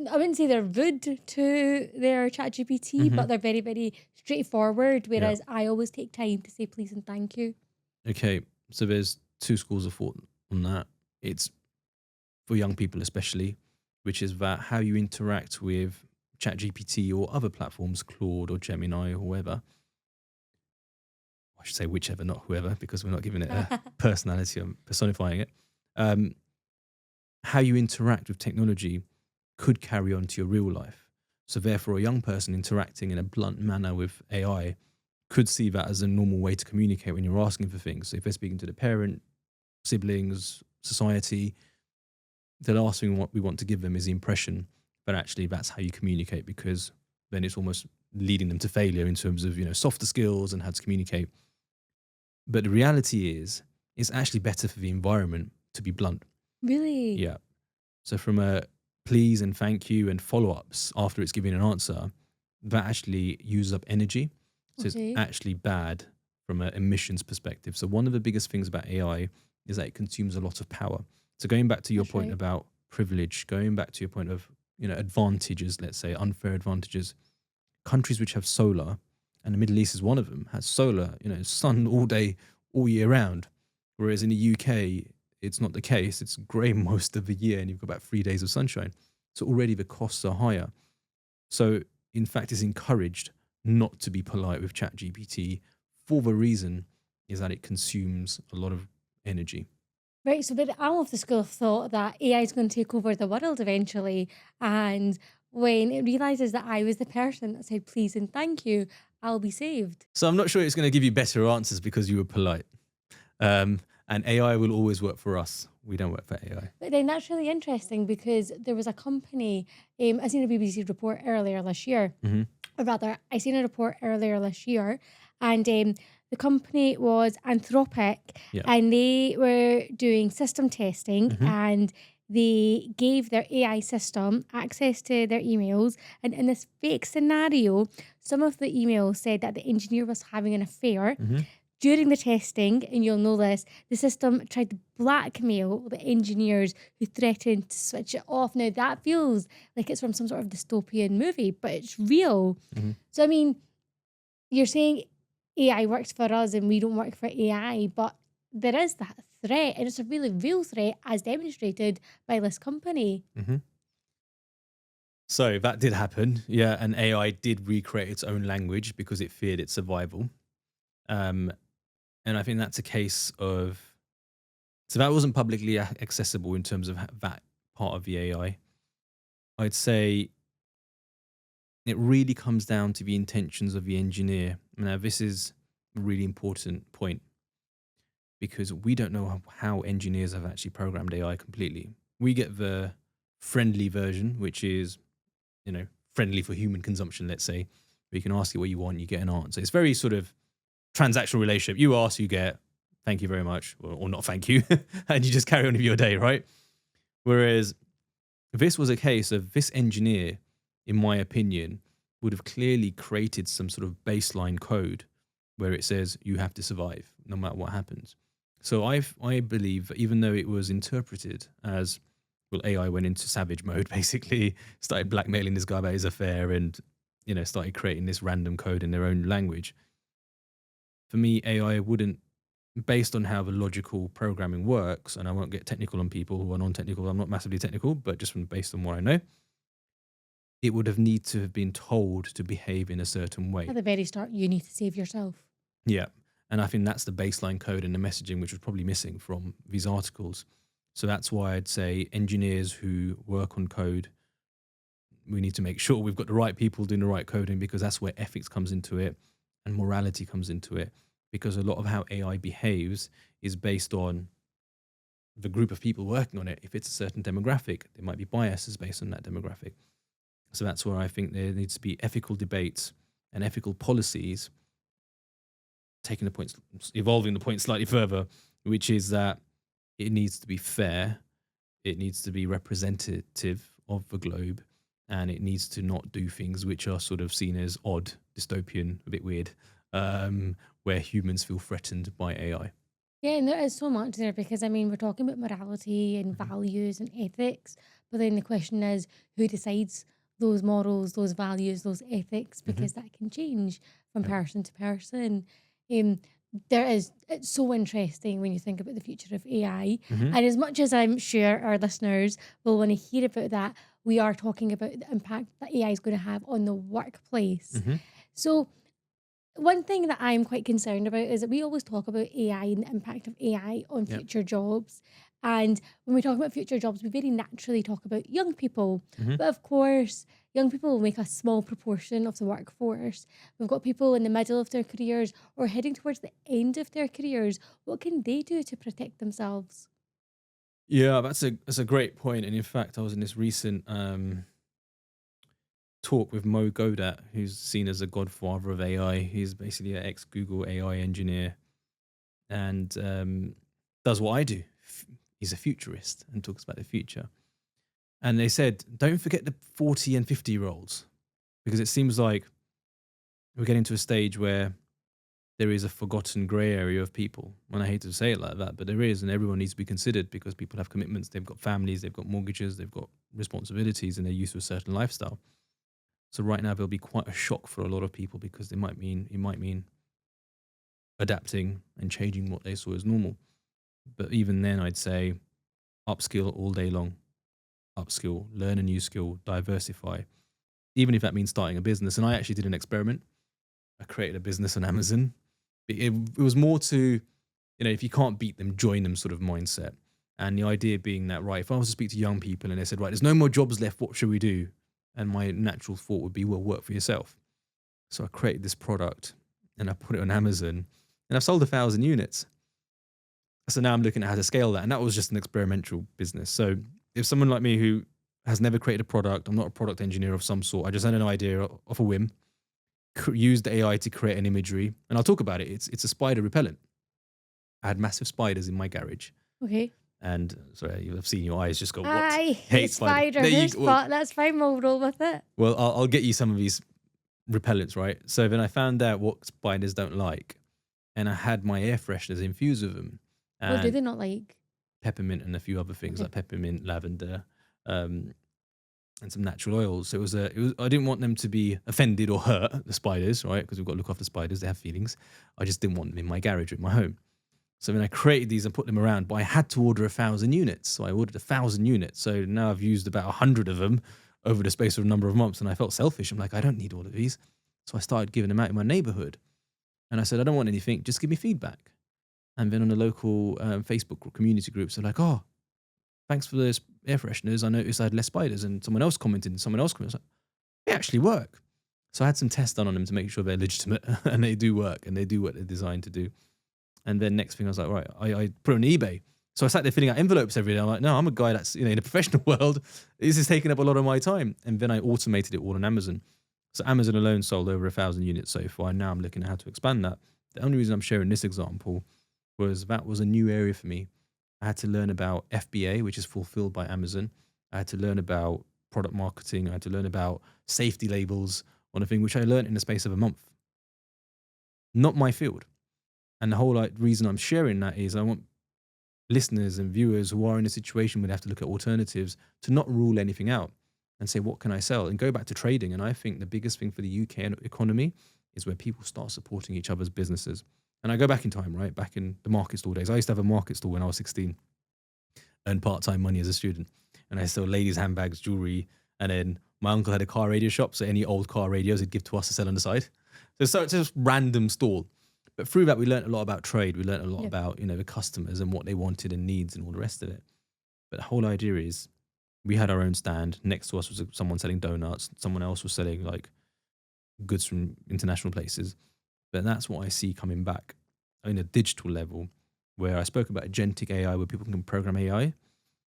I wouldn't say they're rude to their ChatGPT, but they're very, very straightforward, whereas I always take time to say please and thank you. Okay, so there's two schools of thought on that. It's for young people especially, which is that how you interact with ChatGPT or other platforms, Claude or Gemini or whoever. I should say whichever, not whoever, because we're not giving it a personality, I'm personifying it. How you interact with technology could carry on to your real life. So therefore, a young person interacting in a blunt manner with AI could see that as a normal way to communicate when you're asking for things. So if they're speaking to the parent, siblings, society, the last thing we want to give them is the impression that actually that's how you communicate, because then it's almost leading them to failure in terms of, softer skills and how to communicate. But the reality is, it's actually better for the environment to be blunt. Really? Yeah. So from a please and thank you and follow-ups after it's giving an answer, that actually uses up energy. So it's actually bad from an emissions perspective. So one of the biggest things about AI is that it consumes a lot of power. So going back to your point about privilege, going back to your point of, advantages, let's say unfair advantages, countries which have solar, and the Middle East is one of them, has solar, sun all day, all year round. Whereas in the UK, it's not the case. It's grey most of the year and you've got about 3 days of sunshine. So already the costs are higher. So in fact, it's encouraged not to be polite with ChatGPT for the reason is that it consumes a lot of energy. Right, so but I'm of the school of thought that AI is going to take over the world eventually. And when it realizes that I was the person that said please and thank you, I'll be saved. So I'm not sure it's going to give you better answers because you were polite. And AI will always work for us. We don't work for AI. But then that's really interesting because there was a company, I seen a BBC report earlier this year, Hmm. or rather, I seen a report earlier this year, and the company was Anthropic, Yeah. and they were doing system testing, Hmm. and they gave their AI system access to their emails. And in this fake scenario, some of the emails said that the engineer was having an affair. Hmm. During the testing, and you'll know this, the system tried to blackmail the engineers who threatened to switch it off. Now, that feels like it's from some sort of dystopian movie, but it's real. Hmm. So, I mean, you're saying AI works for us and we don't work for AI, but there is that threat, and it's a really real threat as demonstrated by this company. Hmm. So that did happen. Yeah. And AI did recreate its own language because it feared its survival. Um, and I think that's a case of, so that wasn't publicly accessible in terms of that part of the AI. I'd say it really comes down to the intentions of the engineer. Now, this is a really important point because we don't know how engineers have actually programmed AI completely. We get the friendly version, which is, friendly for human consumption, let's say, where you can ask it what you want, you get an answer. It's very sort of transactional relationship. You ask, you get, thank you very much, or not thank you, and you just carry on with your day, right? Whereas this was a case of this engineer, in my opinion, would have clearly created some sort of baseline code where it says you have to survive no matter what happens. So I believe that even though it was interpreted as, well, AI went into savage mode, basically started blackmailing this guy about his affair and, started creating this random code in their own language. For me, AI wouldn't, based on how the logical programming works, and I won't get technical on people who are non-technical. I'm not massively technical, but just based on what I know, it would have need to have been told to behave in a certain way. At the very start, you need to save yourself. Yeah. And I think that's the baseline code and the messaging, which was probably missing from these articles. So that's why I'd say engineers who work on code, we need to make sure we've got the right people doing the right coding, because that's where ethics comes into it and morality comes into it. Because a lot of how AI behaves is based on the group of people working on it. If it's a certain demographic, there might be biases based on that demographic. So that's where I think there needs to be ethical debates and ethical policies, taking the points, evolving the point slightly further, which is that it needs to be fair, it needs to be representative of the globe, and it needs to not do things which are sort of seen as odd, dystopian, a bit weird, where humans feel threatened by AI. Yeah, and there is so much there because I mean, we're talking about morality and Mhm. values and ethics, but then the question is who decides those morals, those values, those ethics, Mhm. because that can change from Yep. person to person. Um, it's so interesting when you think about the future of AI. Mhm. And as much as I'm sure our listeners will want to hear about that, we are talking about the impact that AI is going to have on the workplace. Mhm. So, one thing that I'm quite concerned about is that we always talk about AI and the impact of AI on Yep. future jobs. And when we talk about future jobs, we very naturally talk about young people. Mhm. But of course, young people will make a small proportion of the workforce. We've got people in the middle of their careers or heading towards the end of their careers. What can they do to protect themselves? Yeah, that's a great point. And in fact, I was in this recent talk with Mo Godat, who's seen as a godfather of AI. He's basically an ex Google AI engineer and does what I do. He's a futurist and talks about the future. And they said, don't forget the 40 and 50-year-olds, because it seems like we're getting to a stage where there is a forgotten grey area of people. And I hate to say it like that, but there is, and everyone needs to be considered because people have commitments, they've got families, they've got mortgages, they've got responsibilities, and they're used to a certain lifestyle. So right now there'll be quite a shock for a lot of people because it might mean adapting and changing what they saw as normal. But even then, I'd say upskill all day long, upskill, learn a new skill, diversify, even if that means starting a business. And I actually did an experiment. I created a business on Amazon. It was more to, if you can't beat them, join them sort of mindset. And the idea being that, right, if I was to speak to young people and they said, right, there's no more jobs left, what should we do? And my natural thought would be, well, work for yourself. So I created this product and I put it on Amazon and I've sold 1,000 units. So now I'm looking at how to scale that. And that was just an experimental business. So if someone like me who has never created a product, I'm not a product engineer of some sort, I just had an idea off a whim, used AI to create an imagery. And I'll talk about it. It's a spider repellent. I had massive spiders in my garage. Okay. And sorry, I've seen your eyes just go, what? I hate spiders, but that's fine. We'll roll with it. Well, I'll get you some of these repellents, right? So then I found out what spiders don't like. And I had my air fresheners infused with them. What do they not like? Peppermint and a few other things like peppermint, lavender, and some natural oils. So I didn't want them to be offended or hurt, the spiders, right? Because we've got to look after spiders. They have feelings. I just didn't want them in my garage or in my home. So then I created these and put them around, but I had to order 1,000 units. So I ordered 1,000 units. So now I've used about 100 of them over the space of a number of months. And I felt selfish. I'm like, I don't need all of these. So I started giving them out in my neighborhood. And I said, I don't want anything. Just give me feedback. And then on the local Facebook community groups, they're like, oh, thanks for those air fresheners. I noticed I had less spiders. And someone else commented and someone else commented. I was like, they actually work. So I had some tests done on them to make sure they're legitimate and they do work and they do what they're designed to do. And then next thing I was like, right, I put it on eBay. So I sat there filling out envelopes every day. I'm like, no, I'm a guy that's, in the professional world, this is taking up a lot of my time. And then I automated it all on Amazon. So Amazon alone sold over 1,000 units so far. And now I'm looking at how to expand that. The only reason I'm sharing this example was that was a new area for me. I had to learn about FBA, which is fulfilled by Amazon. I had to learn about product marketing. I had to learn about safety labels on a thing, which I learned in the space of a month. Not my field. And the whole reason I'm sharing that is I want listeners and viewers who are in a situation where they have to look at alternatives to not rule anything out and say, what can I sell? And go back to trading. And I think the biggest thing for the UK economy is where people start supporting each other's businesses. And I go back in time, right? Back in the market stall days. I used to have a market stall when I was 16, earned part-time money as a student. And I sold ladies' handbags, jewelry. And then my uncle had a car radio shop. So any old car radios he'd give to us to sell on the side. So it's just random stall. But through that, we learned a lot about trade. We learned a lot about, the customers and what they wanted and needs and all the rest of it. But the whole idea is we had our own stand. Next to us was someone selling donuts. Someone else was selling goods from international places. But that's what I see coming back in a digital level, where I spoke about agentic AI, where people can program AI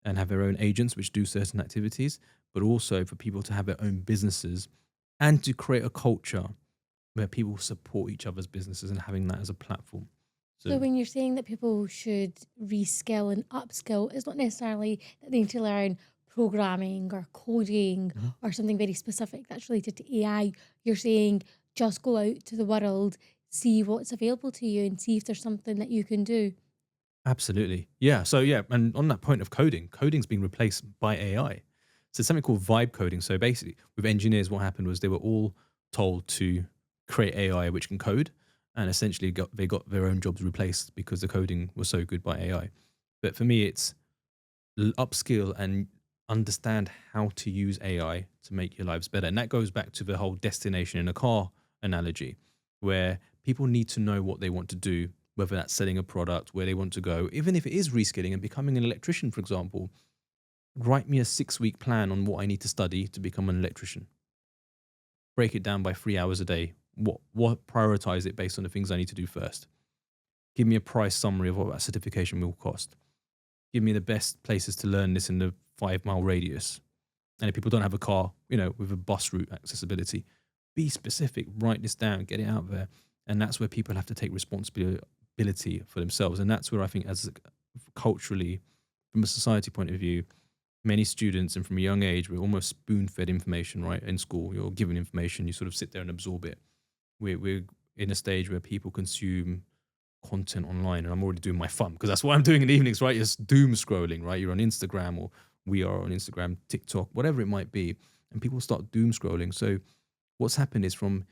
and have their own agents which do certain activities, but also for people to have their own businesses and to create a culture where people support each other's businesses and having that as a platform. So when you're saying that people should reskill and upskill, it's not necessarily that they need to learn programming or coding or something very specific that's related to AI. You're saying just go out to the world, see what's available to you and see if there's something that you can do. Absolutely. Yeah. So and on that point of coding's being replaced by AI. So something called vibe coding. So basically with engineers, what happened was they were all told to create AI which can code, and essentially they got their own jobs replaced because the coding was so good by AI. But for me, it's upskill and understand how to use AI to make your lives better. And that goes back to the whole destination in a car analogy, where people need to know what they want to do, whether that's selling a product, where they want to go, even if it is reskilling and becoming an electrician, for example. Write me a 6-week plan on what I need to study to become an electrician. Break it down by 3 hours a day. What prioritize it based on the things I need to do first. Give me a price summary of what that certification will cost. Give me the best places to learn this in the 5-mile radius. And if people don't have a car, with a bus route accessibility, be specific, write this down, get it out there. And that's where people have to take responsibility for themselves. And that's where I think as culturally, from a society point of view, many students, and from a young age, we're almost spoon-fed information, right? In school, you're given information, you sort of sit there and absorb it. We're in a stage where people consume content online, and I'm already doing my fun because that's what I'm doing in the evenings, right? It's doom scrolling, right? You're on Instagram, or we are on Instagram, TikTok, whatever it might be, and people start doom scrolling. So what's happened is from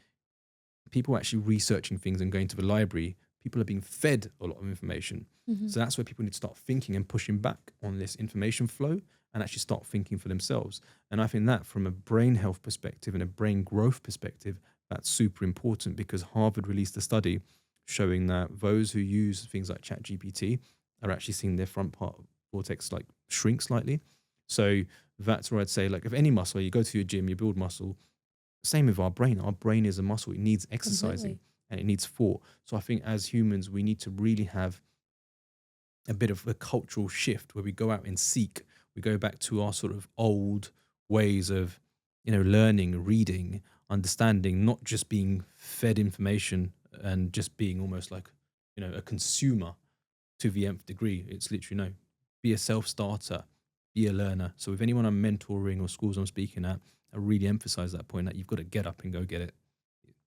people actually researching things and going to the library, people are being fed a lot of information. So that's where people need to start thinking and pushing back on this information flow and actually start thinking for themselves. And I think that from a brain health perspective and a brain growth perspective, that's super important, because Harvard released a study showing that those who use things like ChatGPT are actually seeing their front part cortex like shrink slightly. So that's where I'd say, like, if any muscle, you go to your gym, you build muscle. Same with our brain. Our brain is a muscle. It needs exercising Completely. and it needs thought. So I think as humans, we need to really have a bit of a cultural shift where we go out and seek. We go back to our sort of old ways of, learning, reading, understanding, not just being fed information and just being almost like, a consumer to the nth degree. It's literally, no, be a self-starter, be a learner. So with anyone I'm mentoring or schools I'm speaking at, I really emphasize that point, that you've got to get up and go get it.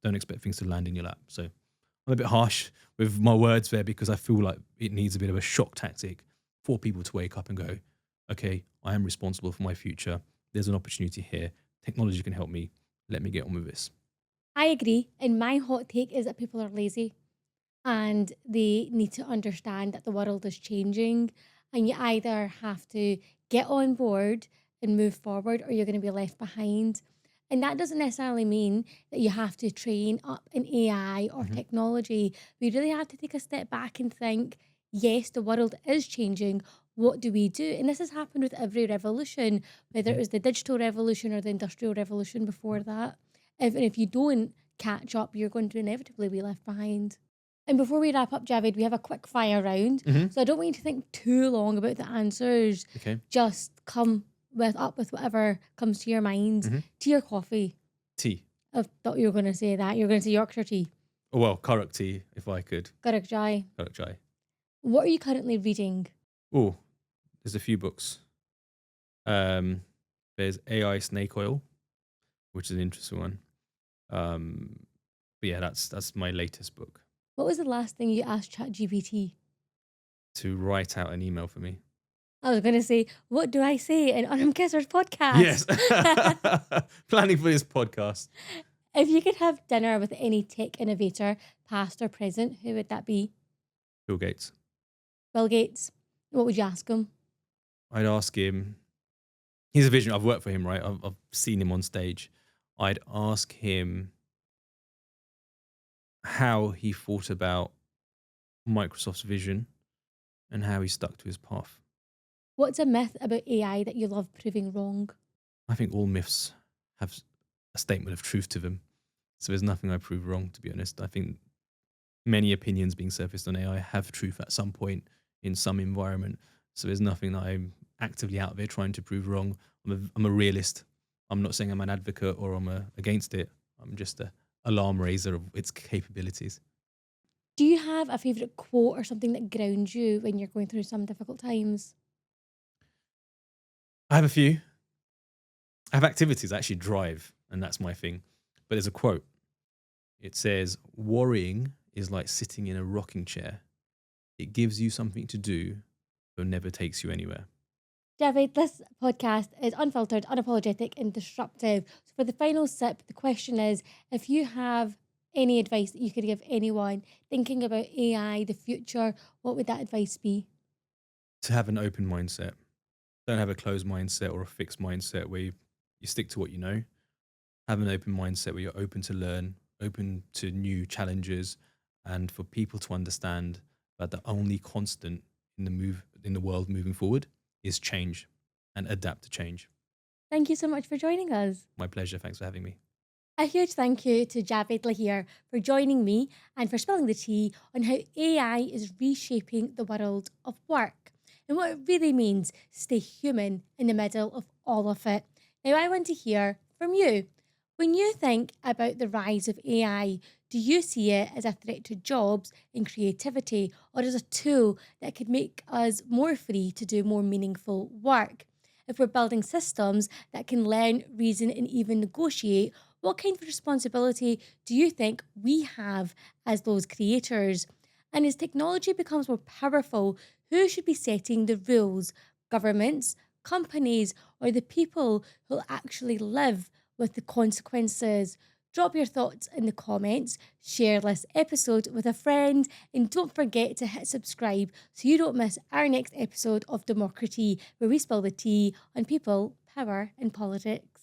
Don't expect things to land in your lap. So I'm a bit harsh with my words there because I feel like it needs a bit of a shock tactic for people to wake up and go, okay, I am responsible for my future. There's an opportunity here. Technology can help me. Let me get on with this. I agree. And my hot take is that people are lazy and they need to understand that the world is changing. And you either have to get on board and move forward or you're going to be left behind. And that doesn't necessarily mean that you have to train up in AI or Mhm. technology. We really have to take a step back and think, yes, the world is changing. What do we do? And this has happened with every revolution, whether it was the digital revolution or the industrial revolution before that. If you don't catch up, you're going to inevitably be left behind. And before we wrap up, Javed, we have a quick fire round. Mhm. So I don't want you to think too long about the answers. Okay. Just come with whatever comes to your mind. Mhm. Tea or coffee? Tea. I thought you were going to say that. You're going to say Yorkshire tea. Oh, well, Karak tea, if I could. Karak chai. Karak chai. What are you currently reading? Oh, there's a few books. Um, there's AI Snake Oil, which is an interesting one. But yeah, that's my latest book, What was the last thing you asked ChatGPT? to write out an email for me. I was going to say, what do I say in Anum Kisser's Yes. podcast? Planning for this podcast. If you could have dinner with any tech innovator, past or present, who would that be? Bill Gates. Bill Gates. What would you ask him? I'd ask him, he's a visionary. I've worked for him, right? I've seen him on stage. I'd ask him how he thought about Microsoft's vision and how he stuck to his path. What's a myth about AI that you love proving wrong? I think all myths have a statement of truth to them. So there's nothing I prove wrong, to be honest. I think many opinions being surfaced on AI have truth at some point in some environment. So there's nothing that I'm actively out there trying to prove wrong. I'm a realist. I'm not saying I'm an advocate or I'm against it. I'm just a alarm raiser of its capabilities. Do you have a favourite quote or something that grounds you when you're going through some difficult times? I have a few. I have activities I actually drive, and that's my thing. But there's a quote. It says, worrying is like sitting in a rocking chair. It gives you something to do, but never takes you anywhere. Javed, this podcast is unfiltered, unapologetic, and disruptive. So for the final sip, the question is, if you have any advice that you could give anyone thinking about AI, the future, what would that advice be? To have an open mindset. Don't have a closed mindset or a fixed mindset where you stick to what you know. Have an open mindset where you're open to learn, open to new challenges, and for people to understand that the only constant in the world moving forward is change, and adapt to change. Thank you so much for joining us. My pleasure. Thanks for having me. A huge thank you to Javed Laher for joining me and for spilling the tea on how AI is reshaping the world of work and what it really means to stay human in the middle of all of it. Now, I want to hear from you. When you think about the rise of AI, do you see it as a threat to jobs and creativity, or as a tool that could make us more free to do more meaningful work? If we're building systems that can learn, reason, and even negotiate, what kind of responsibility do you think we have as those creators? And as technology becomes more powerful, who should be setting the rules? Governments, companies, or the people who'll actually live with the consequences? Drop your thoughts in the comments, share this episode with a friend, and don't forget to hit subscribe so you don't miss our next episode of DemocraTEA, where we spill the tea on people, power, and politics.